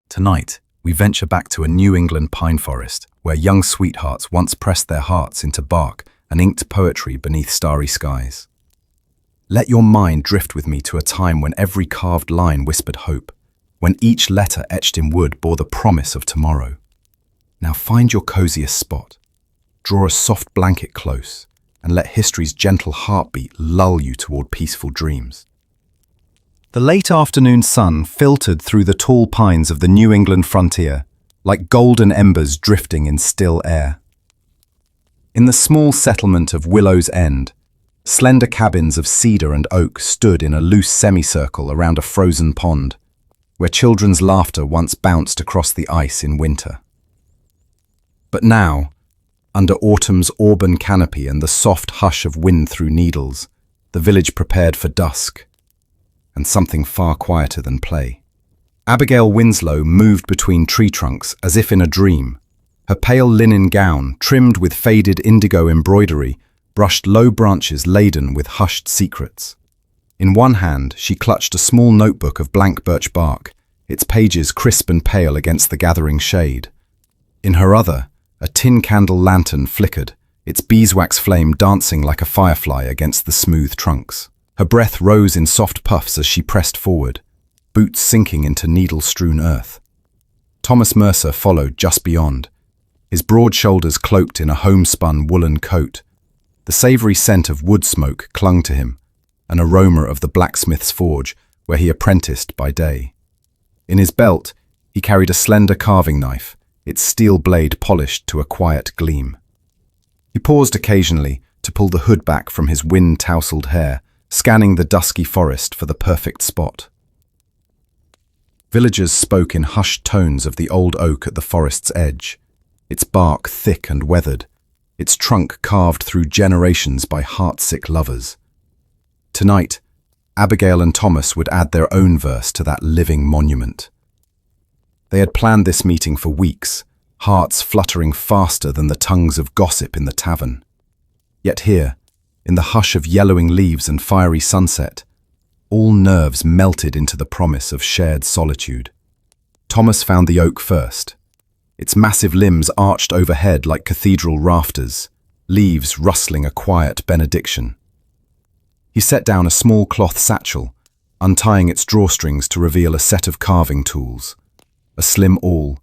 Tonight, we venture back to a New England pine forest where young sweethearts once pressed their hearts into bark and inked poetry beneath starry skies. Let your mind drift with me to a time when every carved line whispered hope, when each letter etched in wood bore the promise of tomorrow. Now find your coziest spot, draw a soft blanket close, and let history's gentle heartbeat lull you toward peaceful dreams. The late afternoon sun filtered through the tall pines of the New England frontier, like golden embers drifting in still air. In the small settlement of Willow's End, slender cabins of cedar and oak stood in a loose semicircle around a frozen pond, where children's laughter once bounced across the ice in winter. But now, under autumn's auburn canopy and the soft hush of wind through needles, the village prepared for dusk, and something far quieter than play. Abigail Winslow moved between tree trunks as if in a dream. Her pale linen gown, trimmed with faded indigo embroidery, brushed low branches laden with hushed secrets. In one hand, she clutched a small notebook of blank birch bark, its pages crisp and pale against the gathering shade. In her other, a tin candle lantern flickered, its beeswax flame dancing like a firefly against the smooth trunks. Her breath rose in soft puffs as she pressed forward, boots sinking into needle-strewn earth. Thomas Mercer followed just beyond, his broad shoulders cloaked in a homespun woolen coat. The savory scent of wood smoke clung to him, an aroma of the blacksmith's forge where he apprenticed by day. In his belt, he carried a slender carving knife, its steel blade polished to a quiet gleam. He paused occasionally to pull the hood back from his wind-tousled hair, scanning the dusky forest for the perfect spot. Villagers spoke in hushed tones of the old oak at the forest's edge, its bark thick and weathered, its trunk carved through generations by heartsick lovers. Tonight, Abigail and Thomas would add their own verse to that living monument. They had planned this meeting for weeks, hearts fluttering faster than the tongues of gossip in the tavern. Yet here, in the hush of yellowing leaves and fiery sunset, all nerves melted into the promise of shared solitude. Thomas found the oak first. Its massive limbs arched overhead like cathedral rafters, leaves rustling a quiet benediction. He set down a small cloth satchel, untying its drawstrings to reveal a set of carving tools, a slim awl,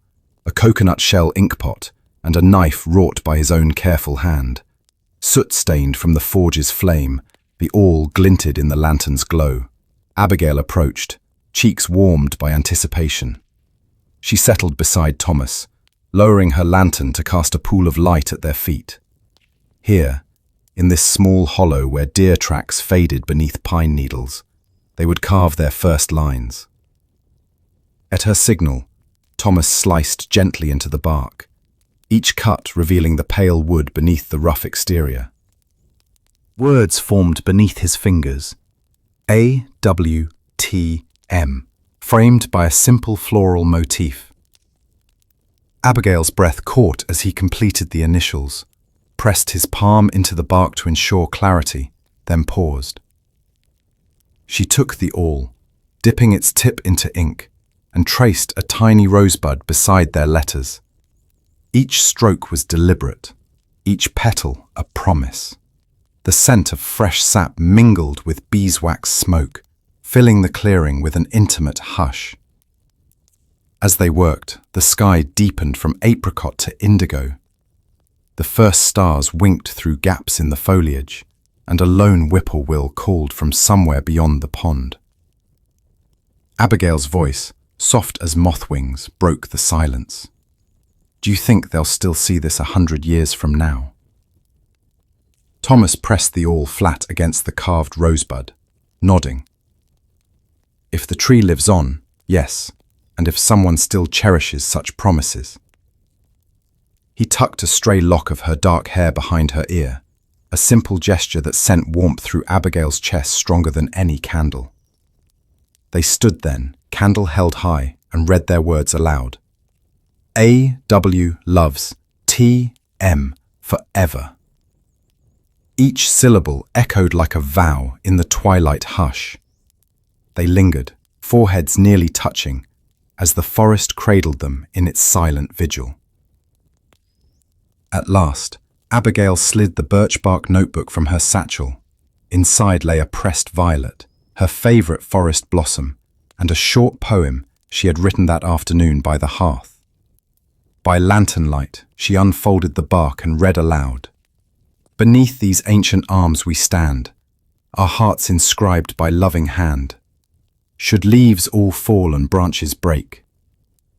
a coconut shell inkpot, and a knife wrought by his own careful hand. Soot-stained from the forge's flame, the awl glinted in the lantern's glow. Abigail approached, cheeks warmed by anticipation. She settled beside Thomas, lowering her lantern to cast a pool of light at their feet. Here, in this small hollow where deer tracks faded beneath pine needles, they would carve their first lines. At her signal, Thomas sliced gently into the bark, each cut revealing the pale wood beneath the rough exterior. Words formed beneath his fingers, AWTM, framed by a simple floral motif. Abigail's breath caught as he completed the initials, pressed his palm into the bark to ensure clarity, then paused. She took the awl, dipping its tip into ink, and traced a tiny rosebud beside their letters. Each stroke was deliberate, each petal a promise. The scent of fresh sap mingled with beeswax smoke, filling the clearing with an intimate hush. As they worked, the sky deepened from apricot to indigo. The first stars winked through gaps in the foliage, and a lone whippoorwill called from somewhere beyond the pond. Abigail's voice, soft as moth wings, broke the silence. Do you think they'll still see this 100 years from now? Thomas pressed the awl flat against the carved rosebud, nodding. If the tree lives on, yes, and if someone still cherishes such promises. He tucked a stray lock of her dark hair behind her ear, a simple gesture that sent warmth through Abigail's chest stronger than any candle. They stood then, candle held high, and read their words aloud. A.W. loves T.M. forever. Each syllable echoed like a vow in the twilight hush. They lingered, foreheads nearly touching, as the forest cradled them in its silent vigil. At last, Abigail slid the birch bark notebook from her satchel. Inside lay a pressed violet, her favorite forest blossom, and a short poem she had written that afternoon by the hearth. By lantern light, she unfolded the bark and read aloud. Beneath these ancient arms we stand, our hearts inscribed by loving hand. Should leaves all fall and branches break,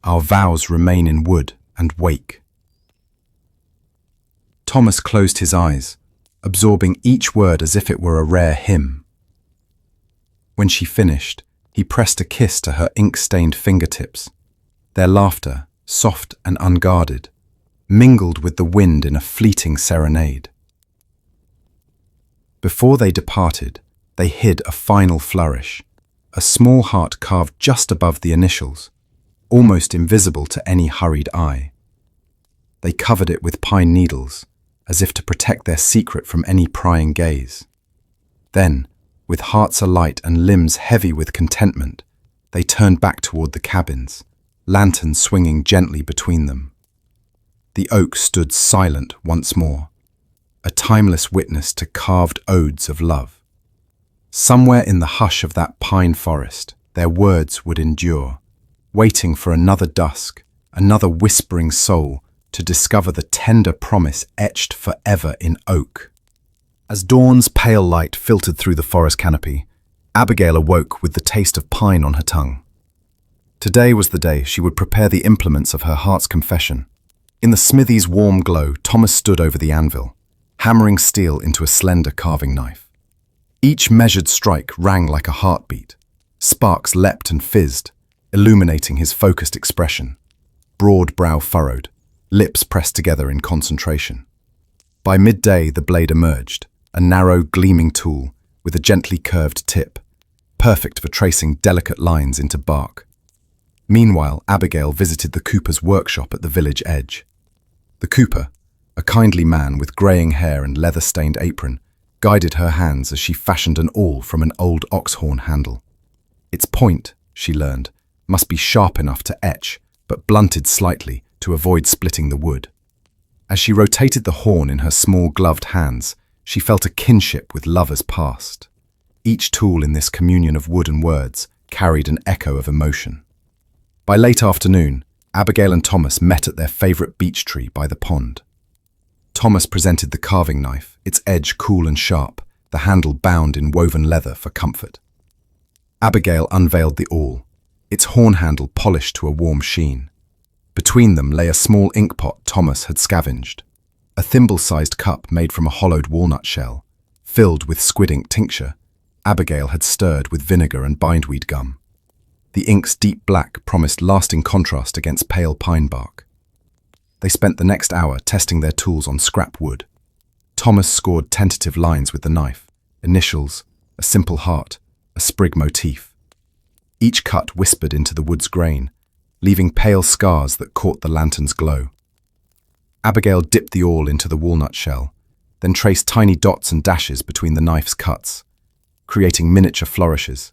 our vows remain in wood and wake. Thomas closed his eyes, absorbing each word as if it were a rare hymn. When she finished, he pressed a kiss to her ink-stained fingertips. Their laughter, soft and unguarded, mingled with the wind in a fleeting serenade. Before they departed, they hid a final flourish, a small heart carved just above the initials, almost invisible to any hurried eye. They covered it with pine needles, as if to protect their secret from any prying gaze. Then, with hearts alight and limbs heavy with contentment, they turned back toward the cabins, lanterns swinging gently between them. The oak stood silent once more, a timeless witness to carved odes of love. Somewhere in the hush of that pine forest, their words would endure, waiting for another dusk, another whispering soul to discover the tender promise etched forever in oak. As dawn's pale light filtered through the forest canopy, Abigail awoke with the taste of pine on her tongue. Today was the day she would prepare the implements of her heart's confession. In the smithy's warm glow, Thomas stood over the anvil, hammering steel into a slender carving knife. Each measured strike rang like a heartbeat. Sparks leapt and fizzed, illuminating his focused expression. Broad brow furrowed, lips pressed together in concentration. By midday, the blade emerged, a narrow, gleaming tool with a gently curved tip, perfect for tracing delicate lines into bark. Meanwhile, Abigail visited the cooper's workshop at the village edge. The cooper, a kindly man with greying hair and leather-stained apron, guided her hands as she fashioned an awl from an old ox-horn handle. Its point, she learned, must be sharp enough to etch, but blunted slightly to avoid splitting the wood. As she rotated the horn in her small gloved hands, she felt a kinship with lovers past. Each tool in this communion of wood and words carried an echo of emotion. By late afternoon, Abigail and Thomas met at their favourite beech tree by the pond. Thomas presented the carving knife, its edge cool and sharp, the handle bound in woven leather for comfort. Abigail unveiled the awl, its horn handle polished to a warm sheen. Between them lay a small ink pot Thomas had scavenged, a thimble-sized cup made from a hollowed walnut shell, filled with squid-ink tincture Abigail had stirred with vinegar and bindweed gum. The ink's deep black promised lasting contrast against pale pine bark. They spent the next hour testing their tools on scrap wood. Thomas scored tentative lines with the knife, initials, a simple heart, a sprig motif. Each cut whispered into the wood's grain, leaving pale scars that caught the lantern's glow. Abigail dipped the awl into the walnut shell, then traced tiny dots and dashes between the knife's cuts, creating miniature flourishes.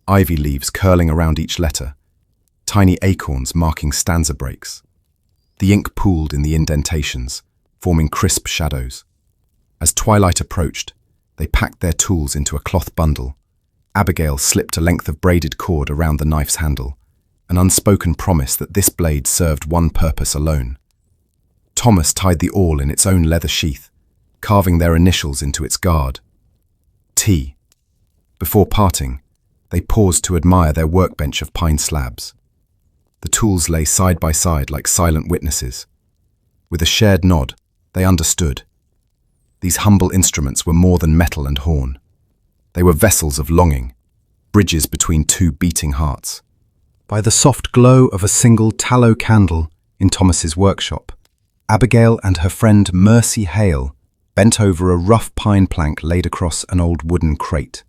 Ivy leaves curling around each letter, tiny acorns marking stanza breaks. The ink pooled in the indentations, forming crisp shadows. As twilight approached, they packed their tools into a cloth bundle. Abigail slipped a length of braided cord around the knife's handle, an unspoken promise that this blade served one purpose alone. Thomas tied the awl in its own leather sheath, carving their initials into its guard. T. Before parting, they paused to admire their workbench of pine slabs. The tools lay side by side like silent witnesses. With a shared nod, they understood. These humble instruments were more than metal and horn. They were vessels of longing, bridges between two beating hearts. By the soft glow of a single tallow candle in Thomas's workshop, Abigail and her friend Mercy Hale bent over a rough pine plank laid across an old wooden crate.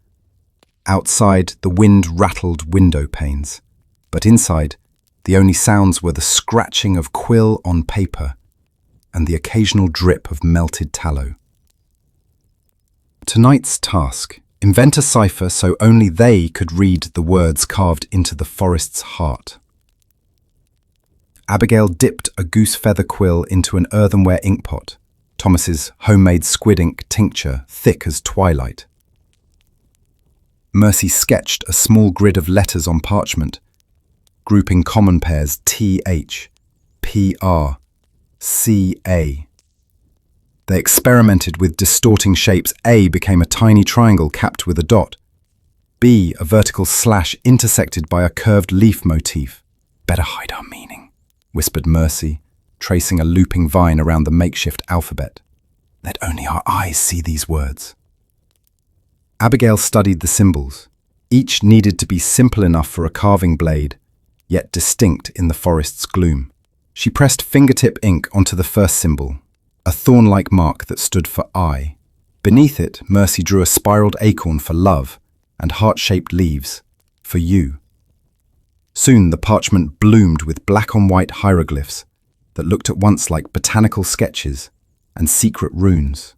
Outside, the wind rattled window panes, but inside, the only sounds were the scratching of quill on paper and the occasional drip of melted tallow. Tonight's task: invent a cipher so only they could read the words carved into the forest's heart. Abigail dipped a goose feather quill into an earthenware inkpot, Thomas's homemade squid-ink tincture thick as twilight. Mercy sketched a small grid of letters on parchment, grouping common pairs TH, PR, CA. They experimented with distorting shapes. A became a tiny triangle capped with a dot. B, a vertical slash intersected by a curved leaf motif. "Better hide our meaning," whispered Mercy, tracing a looping vine around the makeshift alphabet. "Let only our eyes see these words." Abigail studied the symbols. Each needed to be simple enough for a carving blade, yet distinct in the forest's gloom. She pressed fingertip ink onto the first symbol, a thorn-like mark that stood for I. Beneath it, Mercy drew a spiraled acorn for love and heart-shaped leaves for you. Soon the parchment bloomed with black-on-white hieroglyphs that looked at once like botanical sketches and secret runes.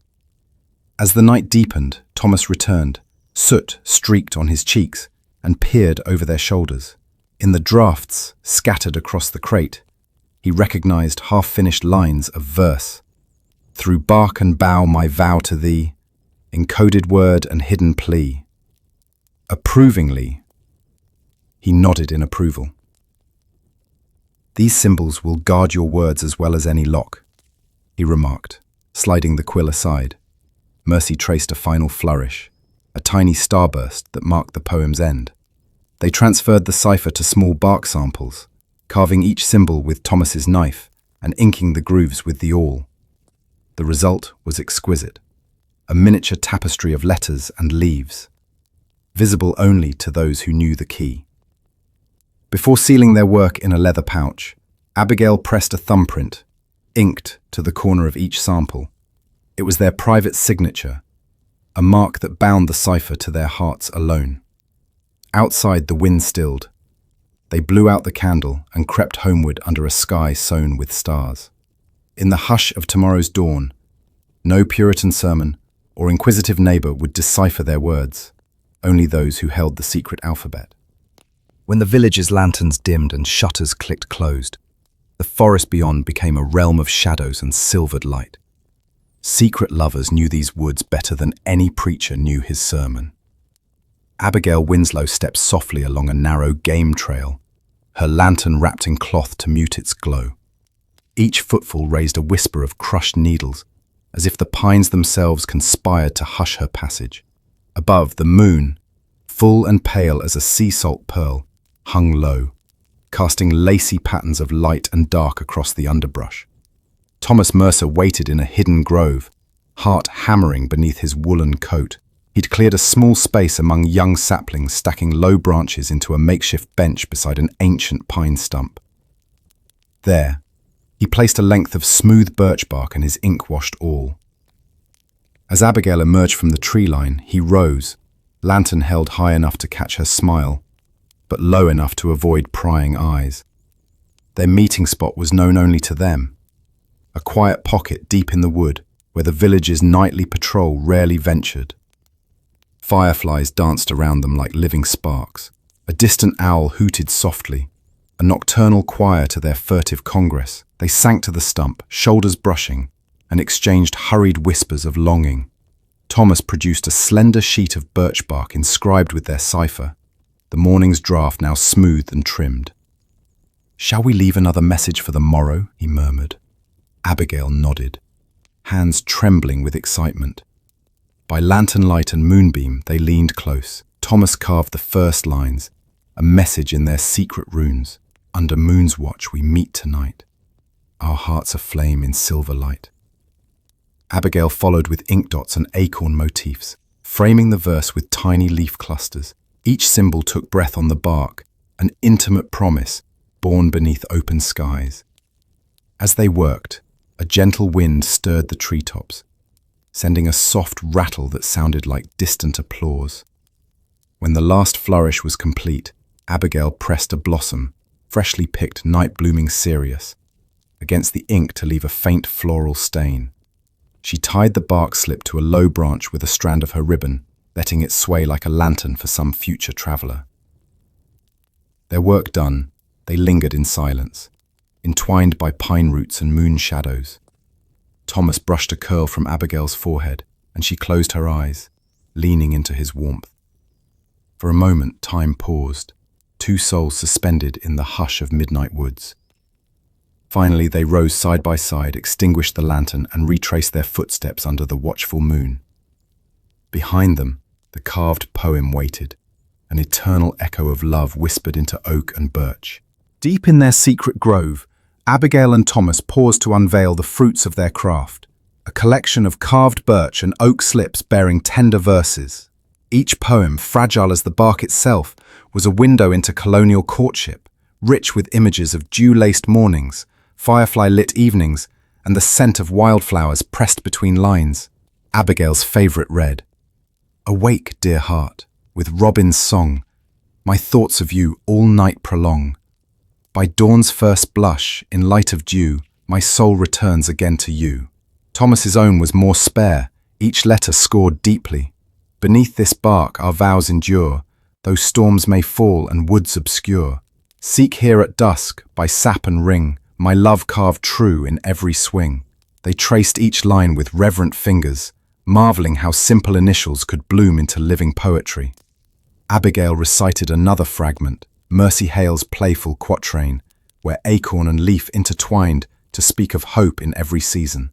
As the night deepened, Thomas returned. Soot streaked on his cheeks and peered over their shoulders. In the drafts scattered across the crate, he recognized half-finished lines of verse. "Through bark and bough my vow to thee, encoded word and hidden plea." Approvingly, he nodded in approval. "These symbols will guard your words as well as any lock," he remarked, sliding the quill aside. Mercy traced a final flourish, a tiny starburst that marked the poem's end. They transferred the cipher to small bark samples, carving each symbol with Thomas's knife and inking the grooves with the awl. The result was exquisite, a miniature tapestry of letters and leaves, visible only to those who knew the key. Before sealing their work in a leather pouch, Abigail pressed a thumbprint, inked to the corner of each sample. It was their private signature, a mark that bound the cipher to their hearts alone. Outside, the wind stilled. They blew out the candle and crept homeward under a sky sown with stars. In the hush of tomorrow's dawn, no Puritan sermon or inquisitive neighbor would decipher their words, only those who held the secret alphabet. When the village's lanterns dimmed and shutters clicked closed, the forest beyond became a realm of shadows and silvered light. Secret lovers knew these woods better than any preacher knew his sermon. Abigail Winslow stepped softly along a narrow game trail, her lantern wrapped in cloth to mute its glow. Each footfall raised a whisper of crushed needles, as if the pines themselves conspired to hush her passage. Above, the moon, full and pale as a sea salt pearl, hung low, casting lacy patterns of light and dark across the underbrush. Thomas Mercer waited in a hidden grove, heart hammering beneath his woolen coat. He'd cleared a small space among young saplings, stacking low branches into a makeshift bench beside an ancient pine stump. There, he placed a length of smooth birch bark and his ink-washed awl. As Abigail emerged from the tree line, he rose, lantern held high enough to catch her smile, but low enough to avoid prying eyes. Their meeting spot was known only to them, a quiet pocket deep in the wood where the village's nightly patrol rarely ventured. Fireflies danced around them like living sparks. A distant owl hooted softly, a nocturnal choir to their furtive congress. They sank to the stump, shoulders brushing, and exchanged hurried whispers of longing. Thomas produced a slender sheet of birch bark inscribed with their cipher, the morning's draft now smoothed and trimmed. "Shall we leave another message for the morrow?" he murmured. Abigail nodded, hands trembling with excitement. By lantern light and moonbeam, they leaned close. Thomas carved the first lines, a message in their secret runes. "Under moon's watch we meet tonight, our hearts aflame in silver light." Abigail followed with ink dots and acorn motifs, framing the verse with tiny leaf clusters. Each symbol took breath on the bark, an intimate promise born beneath open skies. As they worked, a gentle wind stirred the treetops, sending a soft rattle that sounded like distant applause. When the last flourish was complete, Abigail pressed a blossom, freshly picked night-blooming cereus, against the ink to leave a faint floral stain. She tied the bark slip to a low branch with a strand of her ribbon, letting it sway like a lantern for some future traveler. Their work done, they lingered in silence. entwined by pine roots and moon shadows. Thomas brushed a curl from Abigail's forehead, and she closed her eyes, leaning into his warmth. For a moment, time paused, two souls suspended in the hush of midnight woods. Finally, they rose side by side, extinguished the lantern, and retraced their footsteps under the watchful moon. Behind them, the carved poem waited, an eternal echo of love whispered into oak and birch. Deep in their secret grove, Abigail and Thomas paused to unveil the fruits of their craft, a collection of carved birch and oak slips bearing tender verses. Each poem, fragile as the bark itself, was a window into colonial courtship, rich with images of dew-laced mornings, firefly-lit evenings, and the scent of wildflowers pressed between lines. Abigail's favourite read, "Awake, dear heart, with robin's song, my thoughts of you all night prolong. By dawn's first blush, in light of dew, my soul returns again to you." Thomas's own was more spare, each letter scored deeply. "Beneath this bark our vows endure, though storms may fall and woods obscure. Seek here at dusk, by sap and ring, my love carved true in every swing." They traced each line with reverent fingers, marveling how simple initials could bloom into living poetry. Abigail recited another fragment, Mercy Hale's playful quatrain, where acorn and leaf intertwined to speak of hope in every season.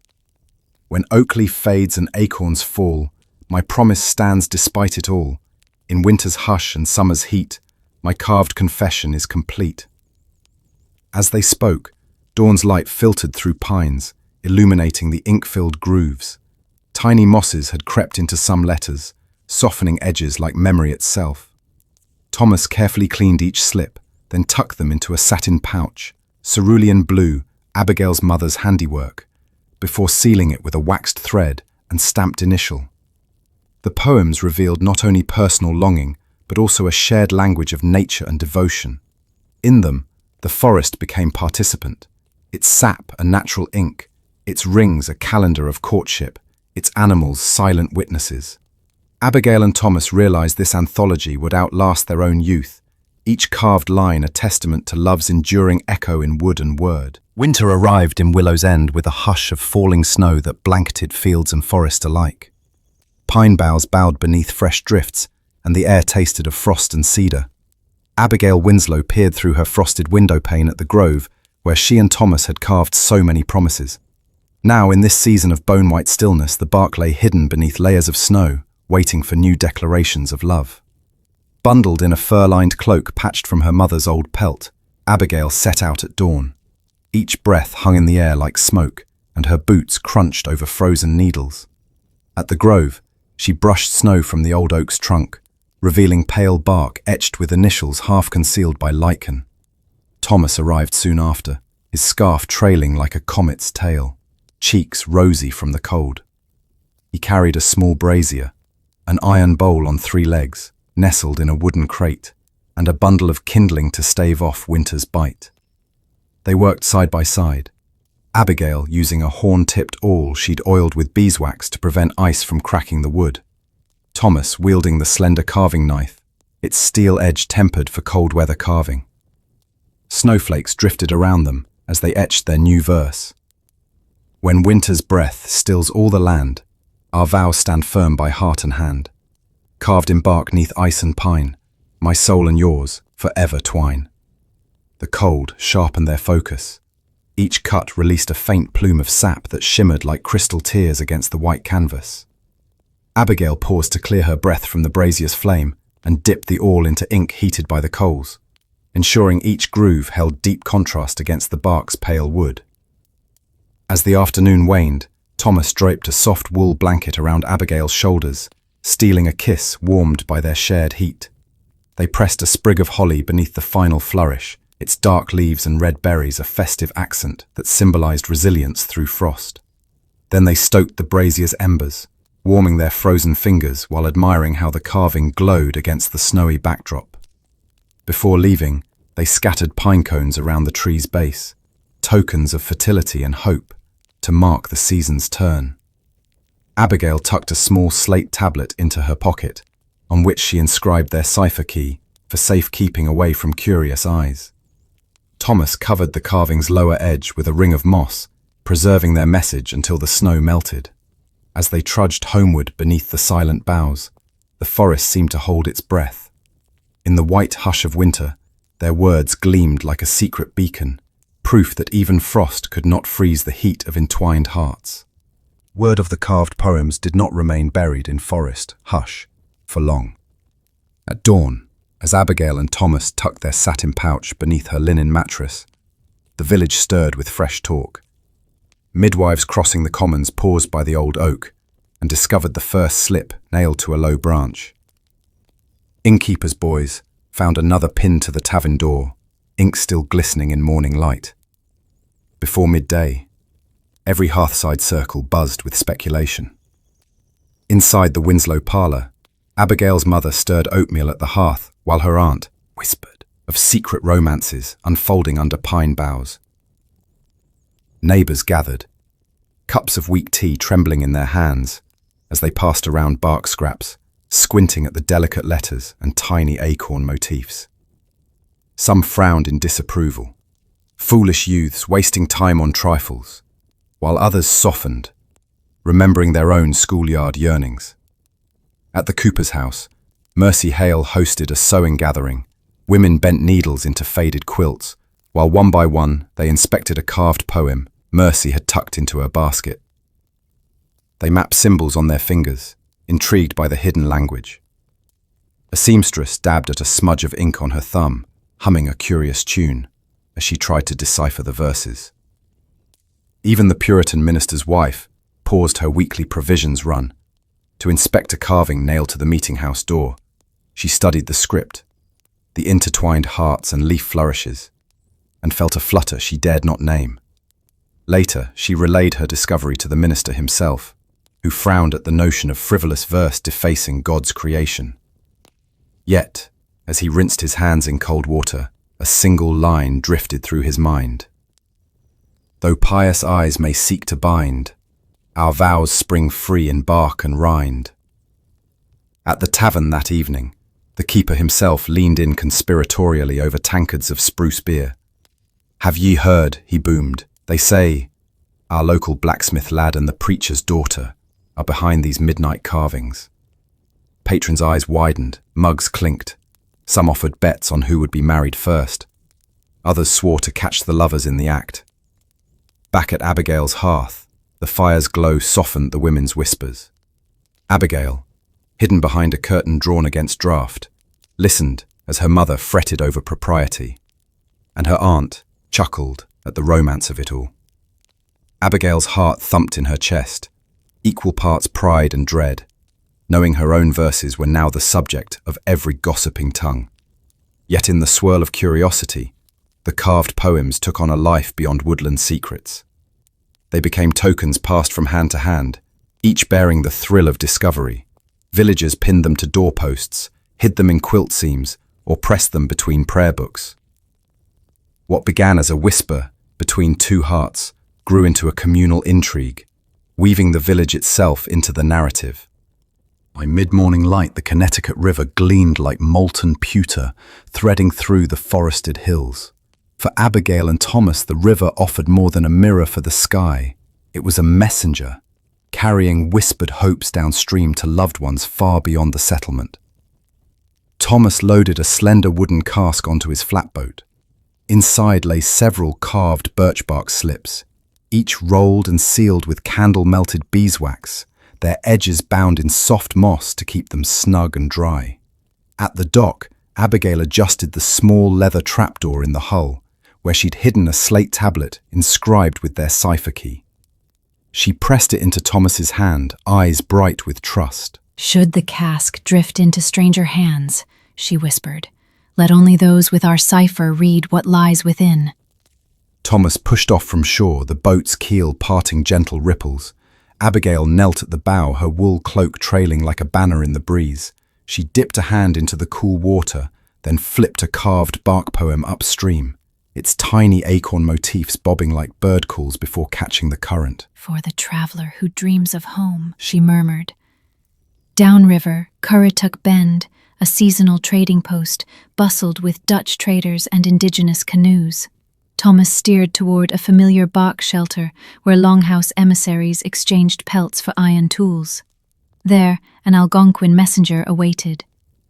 "When oak leaf fades and acorns fall, my promise stands despite it all. In winter's hush and summer's heat, my carved confession is complete." As they spoke, dawn's light filtered through pines, illuminating the ink-filled grooves. Tiny mosses had crept into some letters, softening edges like memory itself. Thomas carefully cleaned each slip, then tucked them into a satin pouch, cerulean blue, Abigail's mother's handiwork, before sealing it with a waxed thread and stamped initial. The poems revealed not only personal longing, but also a shared language of nature and devotion. In them, the forest became participant, its sap a natural ink, its rings a calendar of courtship, its animals silent witnesses. Abigail and Thomas realized this anthology would outlast their own youth, each carved line a testament to love's enduring echo in wood and word. Winter arrived in Willow's End with a hush of falling snow that blanketed fields and forest alike. Pine boughs bowed beneath fresh drifts, and the air tasted of frost and cedar. Abigail Winslow peered through her frosted window pane at the grove, where she and Thomas had carved so many promises. Now, in this season of bone-white stillness, the bark lay hidden beneath layers of snow, waiting for new declarations of love. Bundled in a fur-lined cloak patched from her mother's old pelt, Abigail set out at dawn. Each breath hung in the air like smoke, and her boots crunched over frozen needles. At the grove, she brushed snow from the old oak's trunk, revealing pale bark etched with initials half concealed by lichen. Thomas arrived soon after, his scarf trailing like a comet's tail, cheeks rosy from the cold. He carried a small brazier, an iron bowl on 3 legs, nestled in a wooden crate, and a bundle of kindling to stave off winter's bite. They worked side by side, Abigail using a horn-tipped awl she'd oiled with beeswax to prevent ice from cracking the wood. Thomas wielding the slender carving knife, its steel edge tempered for cold weather carving. Snowflakes drifted around them as they etched their new verse. "When winter's breath stills all the land, our vows stand firm by heart and hand. Carved in bark 'neath ice and pine, my soul and yours forever twine." The cold sharpened their focus. Each cut released a faint plume of sap that shimmered like crystal tears against the white canvas. Abigail paused to clear her breath from the brazier's flame and dipped the awl into ink heated by the coals, ensuring each groove held deep contrast against the bark's pale wood. As the afternoon waned, Thomas draped a soft wool blanket around Abigail's shoulders, stealing a kiss warmed by their shared heat. They pressed a sprig of holly beneath the final flourish, its dark leaves and red berries a festive accent that symbolized resilience through frost. Then they stoked the brazier's embers, warming their frozen fingers while admiring how the carving glowed against the snowy backdrop. Before leaving, they scattered pine cones around the tree's base, tokens of fertility and hope, to mark the season's turn. Abigail tucked a small slate tablet into her pocket, on which she inscribed their cipher key for safekeeping away from curious eyes. Thomas covered the carving's lower edge with a ring of moss, preserving their message until the snow melted. As they trudged homeward beneath the silent boughs, the forest seemed to hold its breath. In the white hush of winter, their words gleamed like a secret beacon, proof that even frost could not freeze the heat of entwined hearts. Word of the carved poems did not remain buried in forest hush for long. At dawn, as Abigail and Thomas tucked their satin pouch beneath her linen mattress, the village stirred with fresh talk. Midwives crossing the commons paused by the old oak and discovered the first slip nailed to a low branch. Innkeepers' boys found another pinned to the tavern door, ink still glistening in morning light. Before midday, every hearthside circle buzzed with speculation. Inside the Winslow parlour, Abigail's mother stirred oatmeal at the hearth while her aunt whispered of secret romances unfolding under pine boughs. Neighbours gathered, cups of weak tea trembling in their hands as they passed around bark scraps, squinting at the delicate letters and tiny acorn motifs. Some frowned in disapproval, foolish youths wasting time on trifles, while others softened, remembering their own schoolyard yearnings. At the Cooper's house, Mercy Hale hosted a sewing gathering. Women bent needles into faded quilts, while one by one they inspected a carved poem Mercy had tucked into her basket. They mapped symbols on their fingers, intrigued by the hidden language. A seamstress dabbed at a smudge of ink on her thumb, humming a curious tune as she tried to decipher the verses. Even the Puritan minister's wife paused her weekly provisions run to inspect a carving nailed to the meeting house door. She studied the script, the intertwined hearts and leaf flourishes, and felt a flutter she dared not name. Later, she relayed her discovery to the minister himself, who frowned at the notion of frivolous verse defacing God's creation. Yet, as he rinsed his hands in cold water, a single line drifted through his mind. Though pious eyes may seek to bind, our vows spring free in bark and rind. At the tavern that evening, the keeper himself leaned in conspiratorially over tankards of spruce beer. "Have ye heard," he boomed, "they say our local blacksmith lad and the preacher's daughter are behind these midnight carvings." Patrons' eyes widened, mugs clinked. Some offered bets on who would be married first. Others swore to catch the lovers in the act. Back at Abigail's hearth, the fire's glow softened the women's whispers. Abigail, hidden behind a curtain drawn against draught, listened as her mother fretted over propriety, and her aunt chuckled at the romance of it all. Abigail's heart thumped in her chest, equal parts pride and dread, knowing her own verses were now the subject of every gossiping tongue. Yet in the swirl of curiosity, the carved poems took on a life beyond woodland secrets. They became tokens passed from hand to hand, each bearing the thrill of discovery. Villagers pinned them to doorposts, hid them in quilt seams, or pressed them between prayer books. What began as a whisper between two hearts grew into a communal intrigue, weaving the village itself into the narrative. By mid-morning light, the Connecticut River gleamed like molten pewter, threading through the forested hills. For Abigail and Thomas, the river offered more than a mirror for the sky. It was a messenger, carrying whispered hopes downstream to loved ones far beyond the settlement. Thomas loaded a slender wooden cask onto his flatboat. Inside lay several carved birch bark slips, each rolled and sealed with candle-melted beeswax, their edges bound in soft moss to keep them snug and dry. At the dock, Abigail adjusted the small leather trapdoor in the hull, where she'd hidden a slate tablet inscribed with their cipher key. She pressed it into Thomas's hand, eyes bright with trust. "Should the cask drift into stranger hands," she whispered, "let only those with our cipher read what lies within." Thomas pushed off from shore, the boat's keel parting gentle ripples. Abigail knelt at the bow, her wool cloak trailing like a banner in the breeze. She dipped a hand into the cool water, then flipped a carved bark poem upstream, its tiny acorn motifs bobbing like bird calls before catching the current. "For the traveler who dreams of home," she murmured. Downriver, Currituck Bend, a seasonal trading post, bustled with Dutch traders and indigenous canoes. Thomas steered toward a familiar bark shelter where Longhouse emissaries exchanged pelts for iron tools. There, an Algonquin messenger awaited.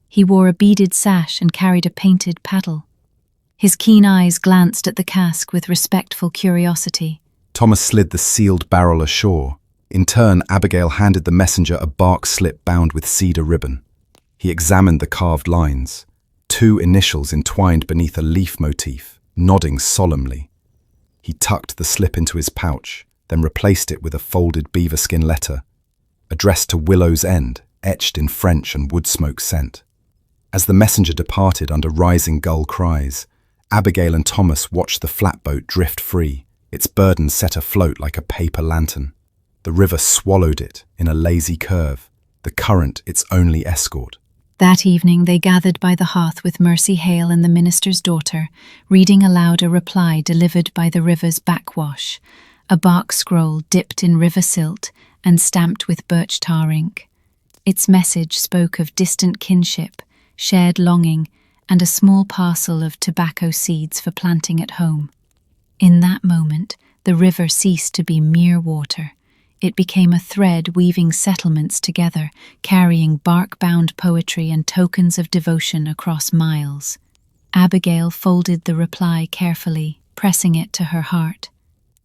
He wore a beaded sash and carried a painted paddle. His keen eyes glanced at the cask with respectful curiosity. Thomas slid the sealed barrel ashore. In turn, Abigail handed the messenger a bark slip bound with cedar ribbon. He examined the carved lines, 2 initials entwined beneath a leaf motif, nodding solemnly. He tucked the slip into his pouch, then replaced it with a folded beaverskin letter, addressed to Willow's End, etched in French and wood smoke scent. As the messenger departed under rising gull cries, Abigail and Thomas watched the flatboat drift free, its burden set afloat like a paper lantern. The river swallowed it in a lazy curve, the current its only escort. That evening they gathered by the hearth with Mercy Hale and the minister's daughter, reading aloud a reply delivered by the river's backwash, a bark scroll dipped in river silt and stamped with birch tar ink. Its message spoke of distant kinship, shared longing, and a small parcel of tobacco seeds for planting at home. In that moment, the river ceased to be mere water. It became a thread weaving settlements together, carrying bark-bound poetry and tokens of devotion across miles. Abigail folded the reply carefully, pressing it to her heart.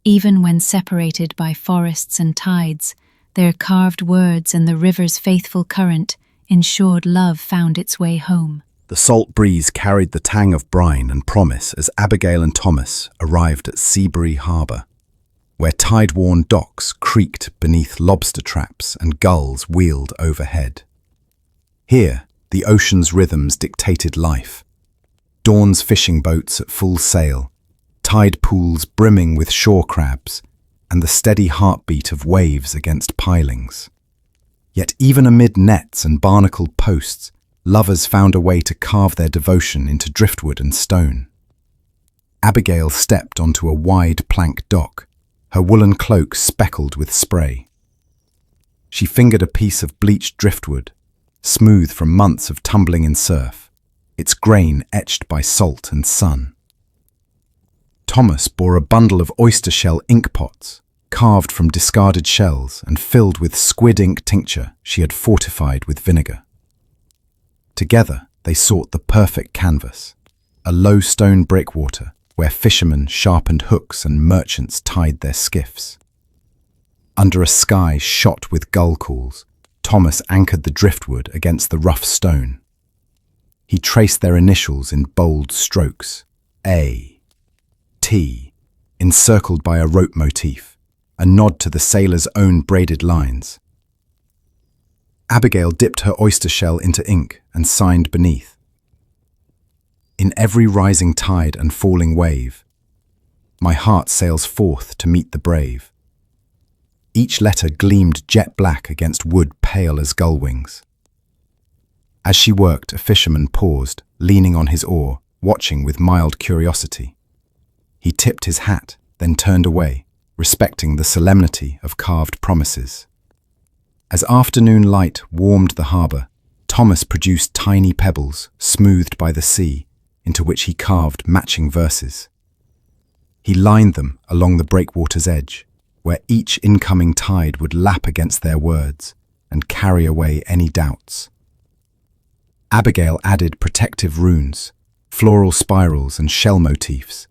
Even when separated by forests and tides, their carved words and the river's faithful current ensured love found its way home. The salt breeze carried the tang of brine and promise as Abigail and Thomas arrived at SPEEY harbour, where tide-worn docks creaked beneath lobster traps and gulls wheeled overhead. Here, the ocean's rhythms dictated life. Dawn's fishing boats at full sail, tide pools brimming with shore crabs, and the steady heartbeat of waves against pilings. Yet even amid nets and barnacled posts, lovers found a way to carve their devotion into driftwood and stone. Abigail stepped onto a wide plank dock, her woolen cloak speckled with spray. She fingered a piece of bleached driftwood, smooth from months of tumbling in surf, its grain etched by salt and sun. Thomas bore a bundle of oyster shell ink pots, carved from discarded shells and filled with squid-ink tincture she had fortified with vinegar. Together, they sought the perfect canvas, a low stone breakwater where fishermen sharpened hooks and merchants tied their skiffs. Under a sky shot with gull calls, Thomas anchored the driftwood against the rough stone. He traced their initials in bold strokes, A, T, encircled by a rope motif, a nod to the sailor's own braided lines. Abigail dipped her oyster shell into ink and signed beneath. In every rising tide and falling wave, my heart sails forth to meet the brave. Each letter gleamed jet black against wood pale as gull wings. As she worked, a fisherman paused, leaning on his oar, watching with mild curiosity. He tipped his hat, then turned away, respecting the solemnity of carved promises. As afternoon light warmed the harbour, Thomas produced tiny pebbles, smoothed by the sea, into which he carved matching verses. He lined them along the breakwater's edge, where each incoming tide would lap against their words and carry away any doubts. Abigail added protective runes, floral spirals and shell motifs,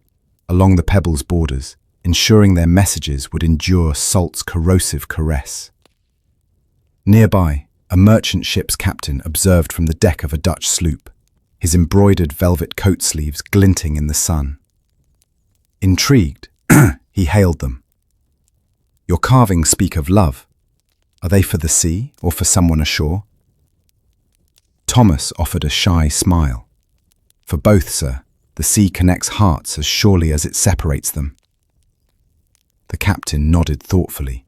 along the pebbles' borders, ensuring their messages would endure salt's corrosive caress. Nearby, a merchant ship's captain observed from the deck of a Dutch sloop, his embroidered velvet coat sleeves glinting in the sun. Intrigued, he hailed them. "Your carvings speak of love. Are they for the sea or for someone ashore?" Thomas offered a shy smile. "For both, sir. The sea connects hearts as surely as it separates them." The captain nodded thoughtfully.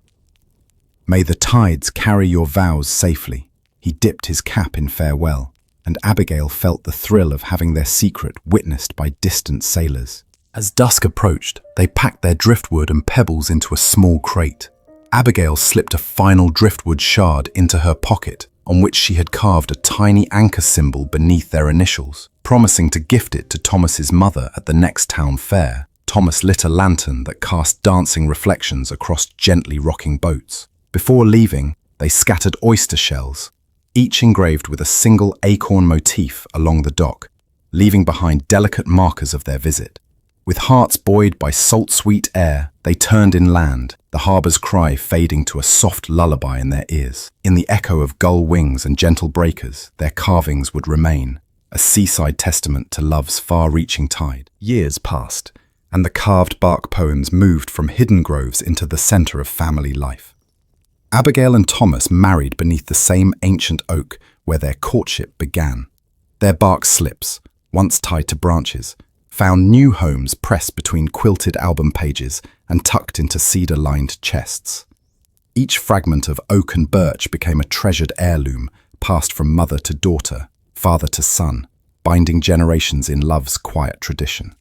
"May the tides carry your vows safely." He dipped his cap in farewell, and Abigail felt the thrill of having their secret witnessed by distant sailors. As dusk approached, they packed their driftwood and pebbles into a small crate. Abigail slipped a final driftwood shard into her pocket, on which she had carved a tiny anchor symbol beneath their initials, promising to gift it to Thomas's mother at the next town fair. Thomas lit a lantern that cast dancing reflections across gently rocking boats. Before leaving, they scattered oyster shells, each engraved with a single acorn motif along the dock, leaving behind delicate markers of their visit. With hearts buoyed by salt-sweet air, they turned inland, the harbour's cry fading to a soft lullaby in their ears. In the echo of gull wings and gentle breakers, their carvings would remain, a seaside testament to love's far-reaching tide. Years passed, and the carved bark poems moved from hidden groves into the centre of family life. Abigail and Thomas married beneath the same ancient oak where their courtship began. Their bark slips, once tied to branches, found new homes pressed between quilted album pages and tucked into cedar-lined chests. Each fragment of oak and birch became a treasured heirloom, passed from mother to daughter, father to son, binding generations in love's quiet tradition.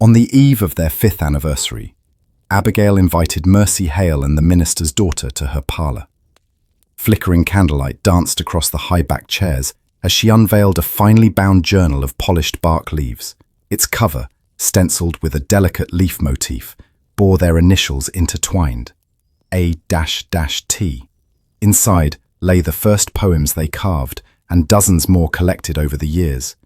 On the eve of their 5th anniversary, Abigail invited Mercy Hale and the minister's daughter to her parlour. Flickering candlelight danced across the high-backed chairs as she unveiled a finely bound journal of polished bark leaves. Its cover, stenciled with a delicate leaf motif, bore their initials intertwined, A-T. Inside lay the first poems they carved and dozens more collected over the years,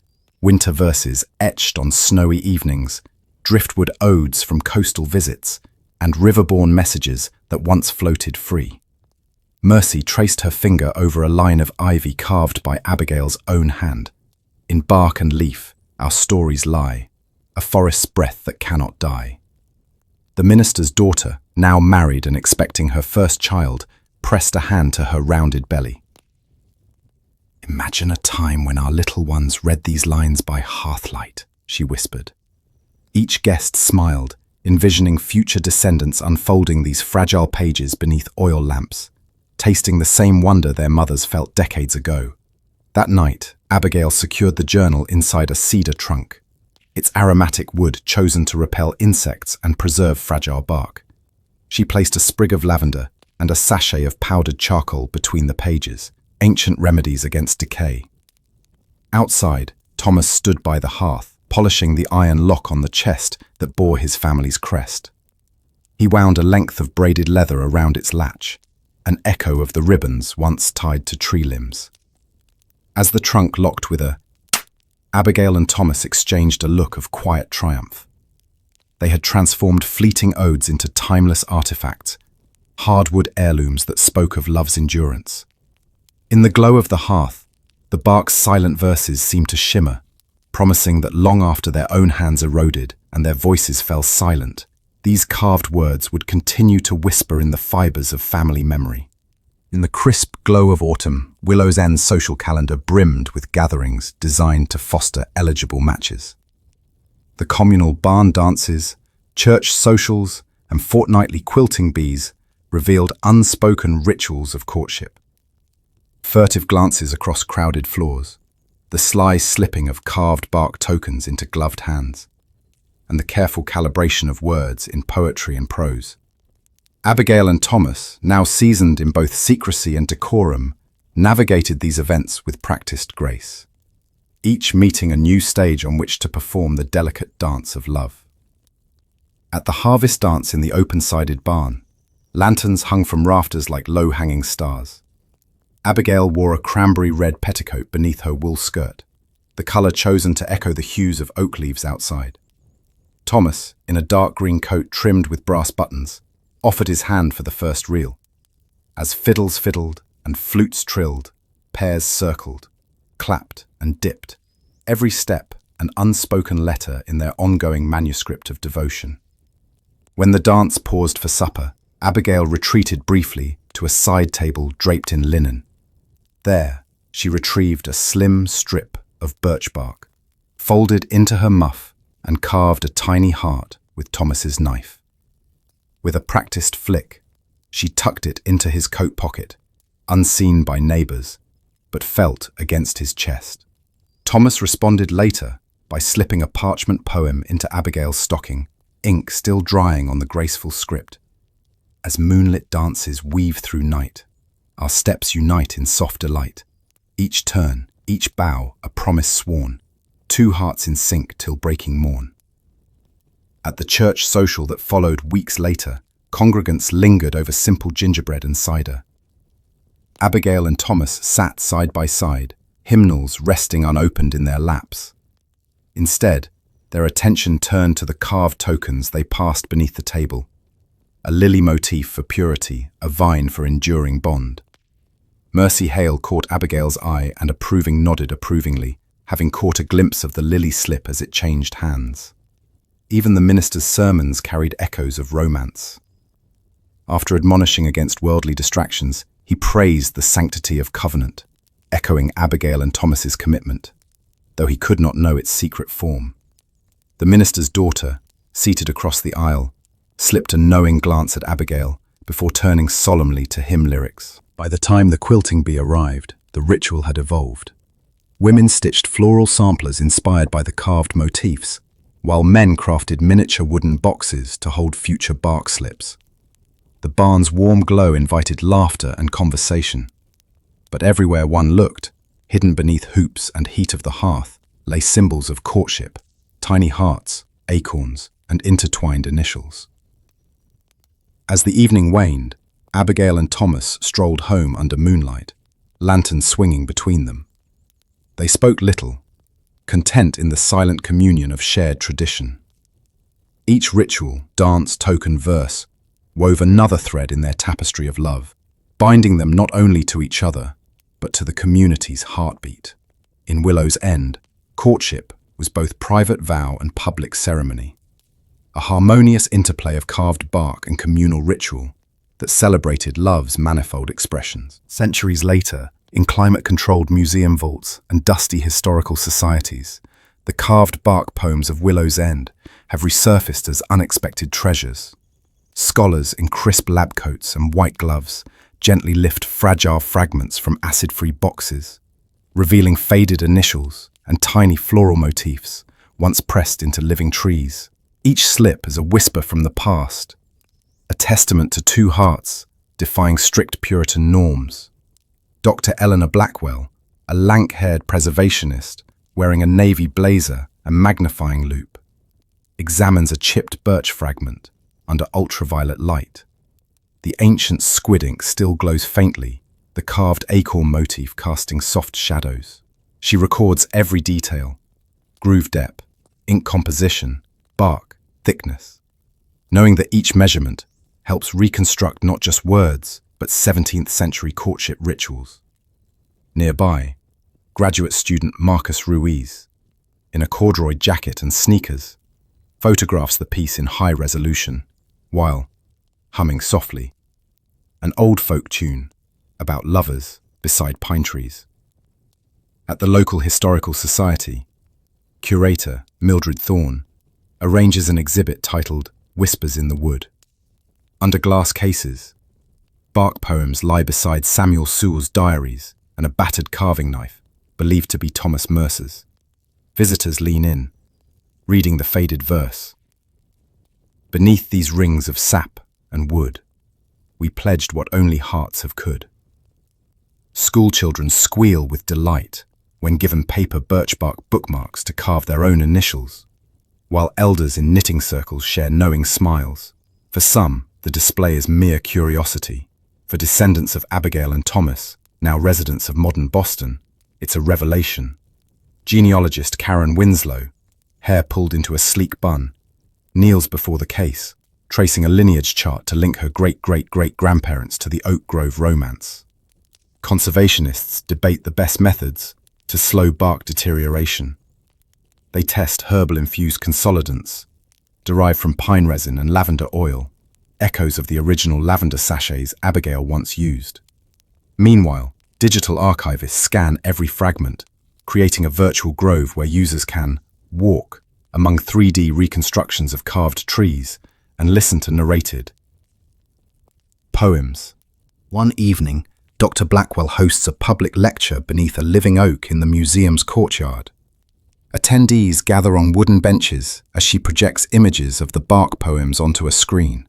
winter verses etched on snowy evenings, driftwood odes from coastal visits, and river-borne messages that once floated free. Mercy traced her finger over a line of ivy carved by Abigail's own hand. In bark and leaf, our stories lie, a forest's breath that cannot die. The minister's daughter, now married and expecting her first child, pressed a hand to her rounded belly. "Imagine a time when our little ones read these lines by hearthlight," she whispered. Each guest smiled, envisioning future descendants unfolding these fragile pages beneath oil lamps, tasting the same wonder their mothers felt decades ago. That night, Abigail secured the journal inside a cedar trunk, its aromatic wood chosen to repel insects and preserve fragile bark. She placed a sprig of lavender and a sachet of powdered charcoal between the pages, ancient remedies against decay. Outside, Thomas stood by the hearth, polishing the iron lock on the chest that bore his family's crest. He wound a length of braided leather around its latch, an echo of the ribbons once tied to tree limbs. As the trunk locked with a Abigail and Thomas exchanged a look of quiet triumph. They had transformed fleeting odes into timeless artifacts, hardwood heirlooms that spoke of love's endurance. In the glow of the hearth, the bark's silent verses seemed to shimmer, promising that long after their own hands eroded and their voices fell silent, these carved words would continue to whisper in the fibers of family memory. In the crisp glow of autumn, Willow's End's social calendar brimmed with gatherings designed to foster eligible matches. The communal barn dances, church socials, and fortnightly quilting bees revealed unspoken rituals of courtship. Furtive glances across crowded floors, the sly slipping of carved bark tokens into gloved hands, and the careful calibration of words in poetry and prose. Abigail and Thomas, now seasoned in both secrecy and decorum, navigated these events with practiced grace, each meeting a new stage on which to perform the delicate dance of love. At the harvest dance in the open-sided barn, lanterns hung from rafters like low-hanging stars. Abigail wore a cranberry-red petticoat beneath her wool skirt, the colour chosen to echo the hues of oak leaves outside. Thomas, in a dark green coat trimmed with brass buttons, offered his hand for the first reel. As fiddles fiddled and flutes trilled, pairs circled, clapped and dipped, every step an unspoken letter in their ongoing manuscript of devotion. When the dance paused for supper, Abigail retreated briefly to a side table draped in linen. There, she retrieved a slim strip of birch bark, folded into her muff, and carved a tiny heart with Thomas's knife. With a practiced flick, she tucked it into his coat pocket, unseen by neighbours, but felt against his chest. Thomas responded later by slipping a parchment poem into Abigail's stocking, ink still drying on the graceful script. As moonlit dances weave through night, our steps unite in soft delight. Each turn, each bow, a promise sworn, two hearts in sync till breaking morn. At the church social that followed weeks later, congregants lingered over simple gingerbread and cider. Abigail and Thomas sat side by side, hymnals resting unopened in their laps. Instead, their attention turned to the carved tokens they passed beneath the table. A lily motif for purity, a vine for enduring bond. Mercy Hale caught Abigail's eye and nodded approvingly, having caught a glimpse of the lily slip as it changed hands. Even the minister's sermons carried echoes of romance. After admonishing against worldly distractions, he praised the sanctity of covenant, echoing Abigail and Thomas's commitment, though he could not know its secret form. The minister's daughter, seated across the aisle, slipped a knowing glance at Abigail before turning solemnly to hymn lyrics. By the time the quilting bee arrived, the ritual had evolved. Women stitched floral samplers inspired by the carved motifs, while men crafted miniature wooden boxes to hold future bark slips. The barn's warm glow invited laughter and conversation. But everywhere one looked, hidden beneath hoops and heat of the hearth, lay symbols of courtship, tiny hearts, acorns, and intertwined initials. As the evening waned, Abigail and Thomas strolled home under moonlight, lanterns swinging between them. They spoke little, content in the silent communion of shared tradition. Each ritual, dance, token, verse, wove another thread in their tapestry of love, binding them not only to each other, but to the community's heartbeat. In Willow's End, courtship was both private vow and public ceremony, a harmonious interplay of carved bark and communal ritual that celebrated love's manifold expressions. Centuries later, in climate-controlled museum vaults and dusty historical societies, the carved bark poems of Willow's End have resurfaced as unexpected treasures. Scholars in crisp lab coats and white gloves gently lift fragile fragments from acid-free boxes, revealing faded initials and tiny floral motifs once pressed into living trees. Each slip is a whisper from the past, a testament to two hearts defying strict Puritan norms. Dr. Eleanor Blackwell, a lank-haired preservationist wearing a navy blazer and magnifying loupe, examines a chipped birch fragment under ultraviolet light. The ancient squid-ink still glows faintly, the carved acorn motif casting soft shadows. She records every detail: groove depth, ink composition, bark, thickness, knowing that each measurement helps reconstruct not just words, but 17th century courtship rituals. Nearby, graduate student Marcus Ruiz, in a corduroy jacket and sneakers, photographs the piece in high resolution, while, humming softly, an old folk tune about lovers beside pine trees. At the local historical society, curator Mildred Thorne arranges an exhibit titled Whispers in the Wood. Under glass cases, bark poems lie beside Samuel Sewell's diaries and a battered carving knife, believed to be Thomas Mercer's. Visitors lean in, reading the faded verse. Beneath these rings of sap and wood, we pledged what only hearts have could. Schoolchildren squeal with delight when given paper birchbark bookmarks to carve their own initials, while elders in knitting circles share knowing smiles. For some, the display is mere curiosity. For descendants of Abigail and Thomas, now residents of modern Boston, it's a revelation. Genealogist Karen Winslow, hair pulled into a sleek bun, kneels before the case, tracing a lineage chart to link her great-great-great-grandparents to the Oak Grove romance. Conservationists debate the best methods to slow bark deterioration. They test herbal-infused consolidants, derived from pine resin and lavender oil, echoes of the original lavender sachets Abigail once used. Meanwhile, digital archivists scan every fragment, creating a virtual grove where users can walk among 3D reconstructions of carved trees and listen to narrated poems. One evening, Dr. Blackwell hosts a public lecture beneath a living oak in the museum's courtyard. Attendees gather on wooden benches as she projects images of the bark poems onto a screen,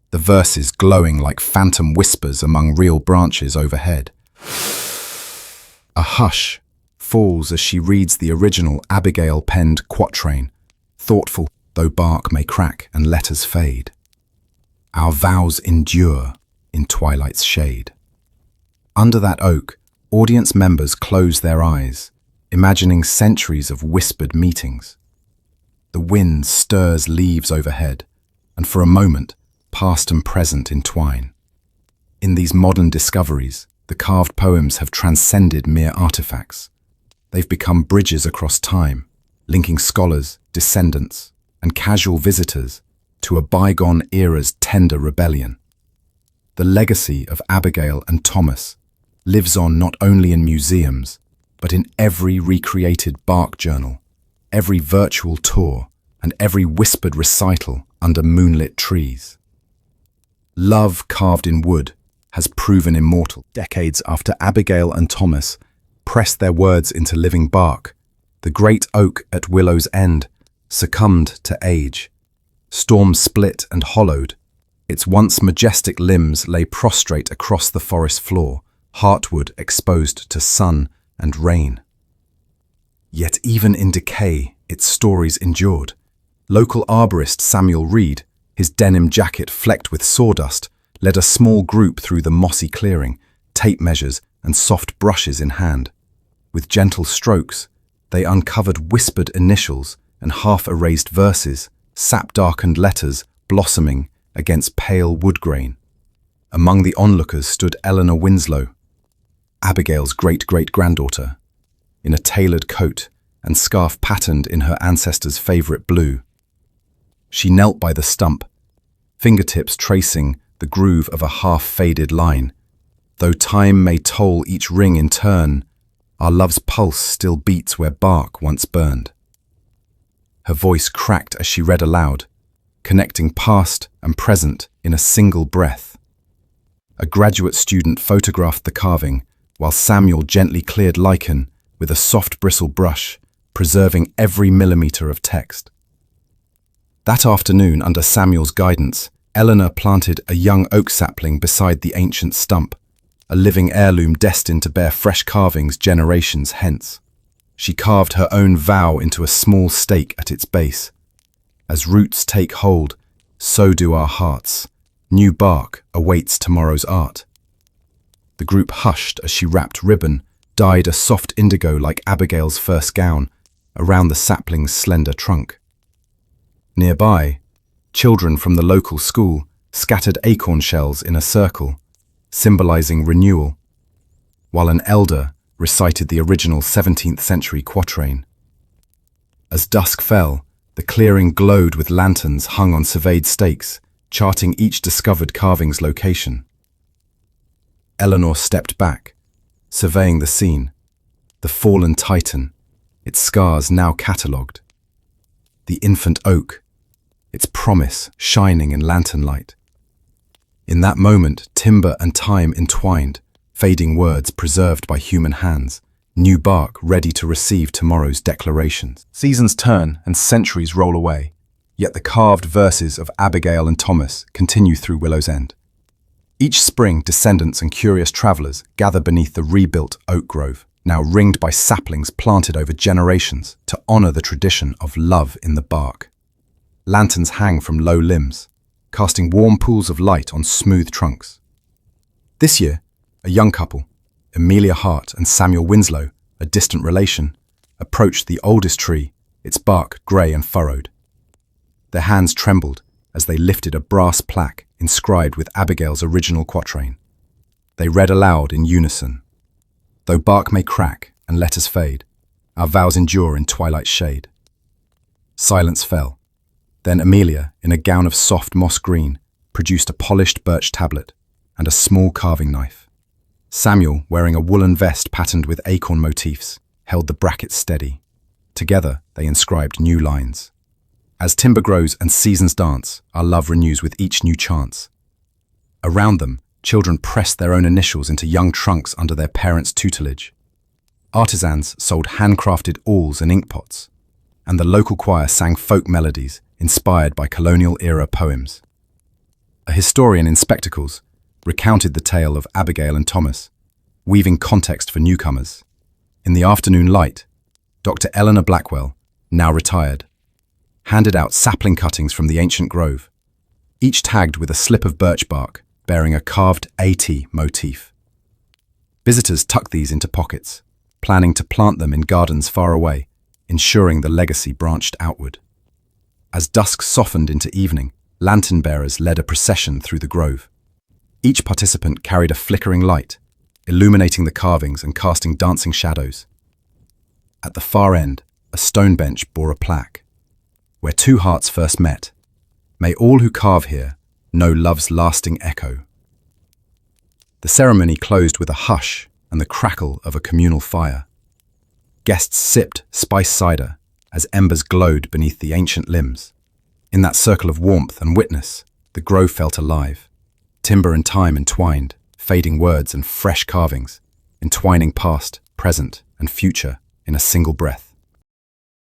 the verses glowing like phantom whispers among real branches overhead. A hush falls as she reads the original Abigail-penned quatrain, thoughtful, though bark may crack and letters fade. Our vows endure in twilight's shade. Under that oak, audience members close their eyes, imagining centuries of whispered meetings. The wind stirs leaves overhead, and for a moment, past and present entwine. In these modern discoveries, the carved poems have transcended mere artifacts. They've become bridges across time, linking scholars, descendants, and casual visitors to a bygone era's tender rebellion. The legacy of Abigail and Thomas lives on not only in museums, but in every recreated bark journal, every virtual tour, and every whispered recital under moonlit trees. Love carved in wood has proven immortal. Decades after Abigail and Thomas pressed their words into living bark, the great oak at Willow's End succumbed to age. Storms split and hollowed. Its once majestic limbs lay prostrate across the forest floor, heartwood exposed to sun and rain. Yet even in decay, its stories endured. Local arborist Samuel Reed, his denim jacket flecked with sawdust, led a small group through the mossy clearing, tape measures and soft brushes in hand. With gentle strokes, they uncovered whispered initials and half-erased verses, sap-darkened letters blossoming against pale wood grain. Among the onlookers stood Eleanor Winslow, Abigail's great-great-granddaughter, in a tailored coat and scarf patterned in her ancestors' favourite blue. She knelt by the stump, fingertips tracing the groove of a half-faded line. Though time may toll each ring in turn, our love's pulse still beats where bark once burned. Her voice cracked as she read aloud, connecting past and present in a single breath. A graduate student photographed the carving, while Samuel gently cleared lichen with a soft bristle brush, preserving every millimeter of text. That afternoon, under Samuel's guidance, Eleanor planted a young oak sapling beside the ancient stump, a living heirloom destined to bear fresh carvings generations hence. She carved her own vow into a small stake at its base. As roots take hold, so do our hearts. New bark awaits tomorrow's art. The group hushed as she wrapped ribbon, dyed a soft indigo like Abigail's first gown, around the sapling's slender trunk. Nearby, children from the local school scattered acorn shells in a circle, symbolizing renewal, while an elder recited the original 17th century quatrain. As dusk fell, the clearing glowed with lanterns hung on surveyed stakes, charting each discovered carving's location. Eleanor stepped back, surveying the scene, the fallen titan, its scars now catalogued. The infant oak, its promise shining in lantern light. In that moment, timber and time entwined, fading words preserved by human hands, new bark ready to receive tomorrow's declarations. Seasons turn and centuries roll away, yet the carved verses of Abigail and Thomas continue through Willow's End. Each spring, descendants and curious travelers gather beneath the rebuilt oak grove, now ringed by saplings planted over generations to honor the tradition of love in the bark. Lanterns hang from low limbs, casting warm pools of light on smooth trunks. This year, a young couple, Amelia Hart and Samuel Winslow, a distant relation, approached the oldest tree, its bark grey and furrowed. Their hands trembled as they lifted a brass plaque inscribed with Abigail's original quatrain. They read aloud in unison. Though bark may crack and letters fade, our vows endure in twilight's shade. Silence fell. Then Amelia, in a gown of soft moss green, produced a polished birch tablet and a small carving knife. Samuel, wearing a woolen vest patterned with acorn motifs, held the brackets steady. Together, they inscribed new lines. As timber grows and seasons dance, our love renews with each new chance. Around them, children pressed their own initials into young trunks under their parents' tutelage. Artisans sold handcrafted awls and inkpots, and the local choir sang folk melodies inspired by colonial-era poems. A historian in spectacles recounted the tale of Abigail and Thomas, weaving context for newcomers. In the afternoon light, Dr. Eleanor Blackwell, now retired, handed out sapling cuttings from the ancient grove, each tagged with a slip of birch bark bearing a carved AT motif. Visitors tucked these into pockets, planning to plant them in gardens far away, ensuring the legacy branched outward. As dusk softened into evening, lantern bearers led a procession through the grove. Each participant carried a flickering light, illuminating the carvings and casting dancing shadows. At the far end, a stone bench bore a plaque. Where two hearts first met, may all who carve here know love's lasting echo. The ceremony closed with a hush and the crackle of a communal fire. Guests sipped spiced cider as embers glowed beneath the ancient limbs. In that circle of warmth and witness, the grove felt alive. Timber and time entwined, fading words and fresh carvings, entwining past, present, and future in a single breath.